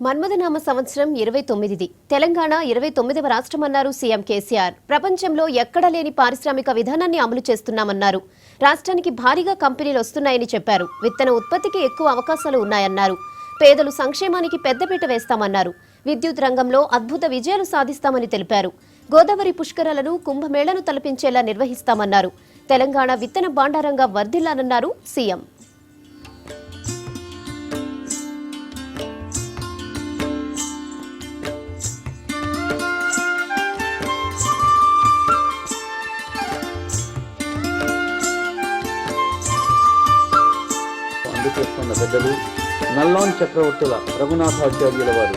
మన్మథనామ సంవత్సరం 29ది. తెలంగాణ 29వ రాష్ట్రమన్నారు సీఎం కేసీఆర్. ప్రపంచంలో ఎక్కడా లేని పారిశ్రామిక విధానాన్ని అమలు చేస్తున్నామన్నారు. రాష్ట్రానికి భారీగా కంపెనీలు వస్తున్నాయని చెప్పారు. విత్తన ఉత్పత్తికి ఎక్కువ అవకాశాలు ఉన్నాయన్నారు. పేదలు సంక్షేమానికి పెద్దపీట వేస్తామన్నారు. విద్యుత్ రంగంలో అద్భుత విజయాలు సాధిస్తామని తెలిపారు. గోదావరి పుష్కరాలను కుంభమేళను తలపించేలా నిర్వహిస్తామన్నారు. తెలంగాణ విత్తన భాండారంగా వర్ధిల్లానన్నారు సీఎం. చేస్తున్న పెద్దలు నల్లాన్ చక్రవర్తుల రఘునాథాచార్యుల వారు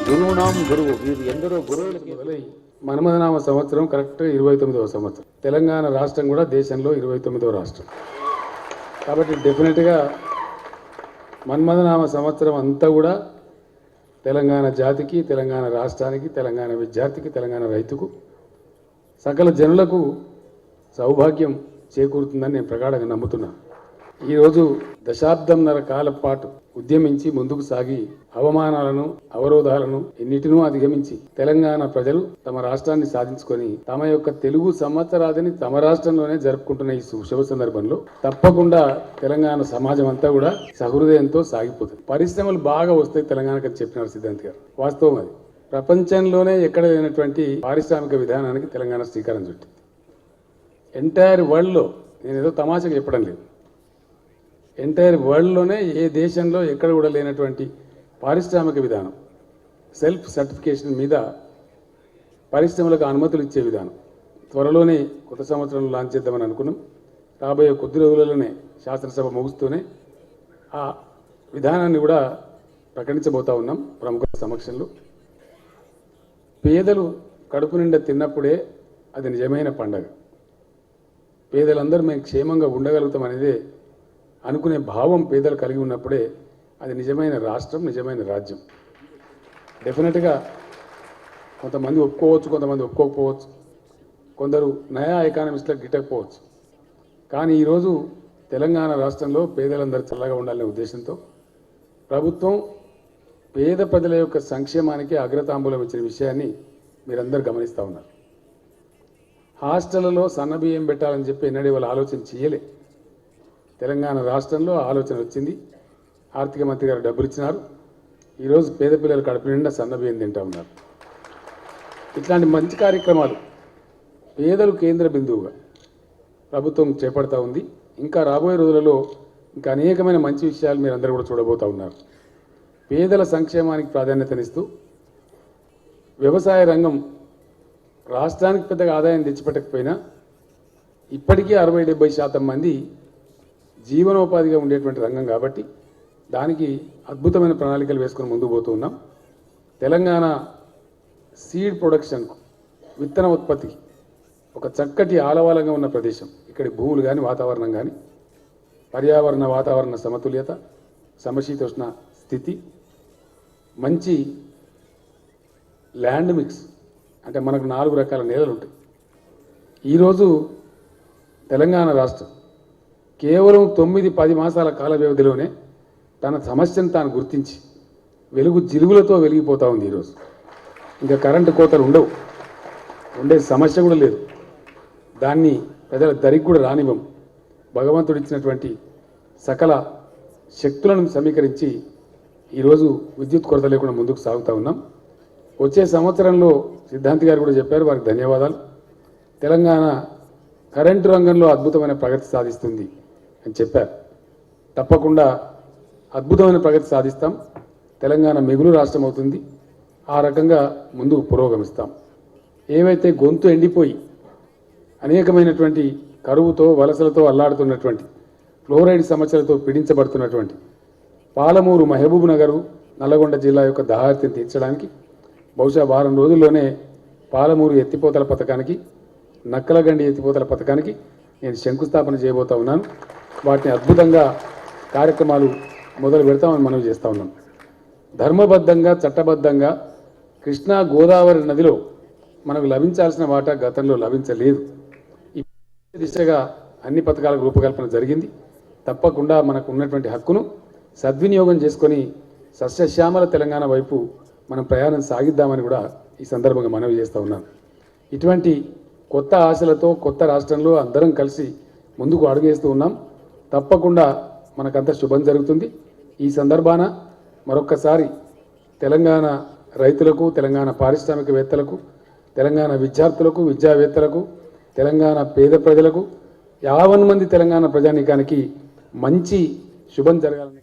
గురువునాం గురువు. వీరు ఎందరో గురువులకు మొదలై మన్మథనామ సంవత్సరం కరెక్ట్ 29వ సంవత్సరం. తెలంగాణ రాష్ట్రం కూడా దేశంలో 29వ రాష్ట్రం కాబట్టి డెఫినెట్గా మన్మథనామ సంవత్సరం అంతా కూడా తెలంగాణ జాతికి, తెలంగాణ రాష్ట్రానికి, తెలంగాణ విద్యార్థికి, తెలంగాణ రైతుకు, సకల జనులకు సౌభాగ్యం చేకూరుతుందని నేను ప్రగాఢంగా నమ్ముతున్నాను. ఈరోజు దశాబ్దంన్నర కాలం పాటు ఉద్యమించి ముందుకు సాగి అవమానాలను, అవరోధాలను ఎన్నిటినూ అధిగమించి తెలంగాణ ప్రజలు తమ రాష్ట్రాన్ని సాధించుకొని తమ యొక్క తెలుగు సంవత్సరాదిని తమ రాష్ట్రంలోనే జరుపుకుంటున్న ఈ శుభ సందర్భంలో తప్పకుండా తెలంగాణ సమాజం అంతా కూడా సహృదయంతో సాగిపోతుంది. పరిశ్రమలు బాగా వస్తాయి తెలంగాణకు అని చెప్పినారు సిద్ధాంత్ గారు. వాస్తవం అది. ప్రపంచంలోనే ఎక్కడ లేనటువంటి పారిశ్రామిక విధానానికి తెలంగాణ శ్రీకారం చుట్టింది. ఎంటైర్ వరల్డ్లో, నేను ఏదో తమాషగా చెప్పడం లేదు, ఎంటైర్ వరల్డ్లోనే ఏ దేశంలో ఎక్కడ కూడా లేనటువంటి పారిశ్రామిక విధానం, సెల్ఫ్ సర్టిఫికేషన్ మీద పరిశ్రమలకు అనుమతులు ఇచ్చే విధానం త్వరలోనే కొత్త సంవత్సరంలో లాంచ్ చేద్దామని అనుకున్నాం. రాబోయే కొద్ది రోజులలోనే శాసనసభ ముగుస్తూనే ఆ విధానాన్ని కూడా ప్రకటించబోతా ఉన్నాం ప్రముఖుల సమక్షంలో. పేదలు కడుపు నిండా తిన్నప్పుడే అది నిజమైన పండగ. పేదలందరూ మేము క్షేమంగా ఉండగలుగుతాం అనేదే అనుకునే భావం పేదలు కలిగి ఉన్నప్పుడే అది నిజమైన రాష్ట్రం, నిజమైన రాజ్యం. డెఫినెట్గా కొంతమంది ఒప్పుకోవచ్చు, కొంతమంది ఒప్పుకోకపోవచ్చు, కొందరు నయా ఎకానమిస్ట్లకు గిట్టకపోవచ్చు. కానీ ఈరోజు తెలంగాణ రాష్ట్రంలో పేదలందరూ చల్లగా ఉండాలనే ఉద్దేశంతో ప్రభుత్వం పేద ప్రజల యొక్క సంక్షేమానికి అగ్రతాంబూలం ఇచ్చిన విషయాన్ని మీరందరూ గమనిస్తూ ఉన్నారు. హాస్టళ్లలో సన్నబియ్యం పెట్టాలని చెప్పి ఎన్నడూ వాళ్ళు ఆలోచన చేయలే. తెలంగాణ రాష్ట్రంలో ఆలోచన వచ్చింది. ఆర్థిక మంత్రి గారు డబ్బులు ఇచ్చినారు. ఈరోజు పేద పిల్లలు కడుపు నిండా సన్నబియ్యం తింటూ ఉన్నారు. ఇట్లాంటి మంచి కార్యక్రమాలు పేదలు కేంద్ర బిందువుగా ప్రభుత్వం చేపడతా ఉంది. ఇంకా రాబోయే రోజులలో ఇంకా అనేకమైన మంచి విషయాలు మీరు అందరూ కూడా చూడబోతూ ఉన్నారు. పేదల సంక్షేమానికి ప్రాధాన్యతనిస్తూ వ్యవసాయ రంగం రాష్ట్రానికి పెద్దగా ఆదాయం తెచ్చిపెట్టకపోయినా ఇప్పటికీ 60-70% మంది జీవనోపాధిగా ఉండేటువంటి రంగం కాబట్టి దానికి అద్భుతమైన ప్రణాళికలు వేసుకొని ముందుకు పోతూ ఉన్నాం. తెలంగాణ సీడ్ ప్రొడక్షన్కు, విత్తన ఉత్పత్తికి ఒక చక్కటి ఆలవాలంగా ఉన్న ప్రదేశం. ఇక్కడి భూములు కానీ, వాతావరణం కానీ, వాతావరణ సమతుల్యత, సమశీతోష్ణ స్థితి, మంచి ల్యాండ్ మిక్స్, అంటే మనకు 4 రకాల నేలలు ఉంటాయి. ఈరోజు తెలంగాణ రాష్ట్రం కేవలం 9-10 మాసాల కాల వ్యవధిలోనే తన సమస్యను తాను గుర్తించి వెలుగు జిలుగులతో వెలిగిపోతూ ఉంది. ఈరోజు ఇంకా కరెంటు కోతలు ఉండవు, ఉండే సమస్య కూడా లేదు. దాన్ని ప్రజల దరికి కూడా రానివ్వం. భగవంతుడు ఇచ్చినటువంటి సకల శక్తులను సమీకరించి ఈరోజు విద్యుత్ కొరత లేకుండా ముందుకు సాగుతూ ఉన్నాం. వచ్చే సంవత్సరంలో సిద్ధాంత్ గారు కూడా చెప్పారు, వారికి ధన్యవాదాలు. తెలంగాణ కరెంటు రంగంలో అద్భుతమైన ప్రగతి సాధిస్తుంది అని చెప్పారు. తప్పకుండా అద్భుతమైన ప్రగతి సాధిస్తాం. తెలంగాణ మిగులు రాష్ట్రం అవుతుంది. ఆ రకంగా ముందుకు పురోగమిస్తాం. ఏవైతే గొంతు ఎండిపోయి అనేకమైనటువంటి కరువుతో, వలసలతో అల్లాడుతున్నటువంటి, ఫ్లోరైడ్ సమస్యలతో పీడించబడుతున్నటువంటి పాలమూరు, మహబూబ్ నగర్, నల్లగొండ జిల్లా యొక్క దాహార్తిని తీర్చడానికి బహుశా వారం రోజుల్లోనే పాలమూరు ఎత్తిపోతల పథకానికి, నక్కలగండి ఎత్తిపోతల పథకానికి నేను శంకుస్థాపన చేయబోతా ఉన్నాను. వాటిని అద్భుతంగా కార్యక్రమాలు మొదలు పెడతామని మనవి చేస్తూ ఉన్నాం. ధర్మబద్ధంగా, చట్టబద్ధంగా కృష్ణా గోదావరి నదిలో మనకు లభించాల్సిన వాటా గతంలో లభించలేదు. ఈ దిశగా అన్ని పథకాలకు రూపకల్పన జరిగింది. తప్పకుండా మనకు ఉన్నటువంటి హక్కును సద్వినియోగం చేసుకొని సస్యశ్యామల తెలంగాణ వైపు మనం ప్రయాణం సాగిద్దామని కూడా ఈ సందర్భంగా మనవి చేస్తూ ఉన్నాను. ఇటువంటి కొత్త ఆశలతో కొత్త రాష్ట్రంలో అందరం కలిసి ముందుకు అడుగేస్తూ ఉన్నాం. తప్పకుండా మనకంత శుభం జరుగుతుంది. ఈ సందర్భాన మరొక్కసారి తెలంగాణ రైతులకు, తెలంగాణ పారిశ్రామికవేత్తలకు, తెలంగాణ విద్యార్థులకు, విద్యావేత్తలకు, తెలంగాణ పేద ప్రజలకు, 50 మంది తెలంగాణ ప్రజానీకానికి మంచి శుభం జరగాలని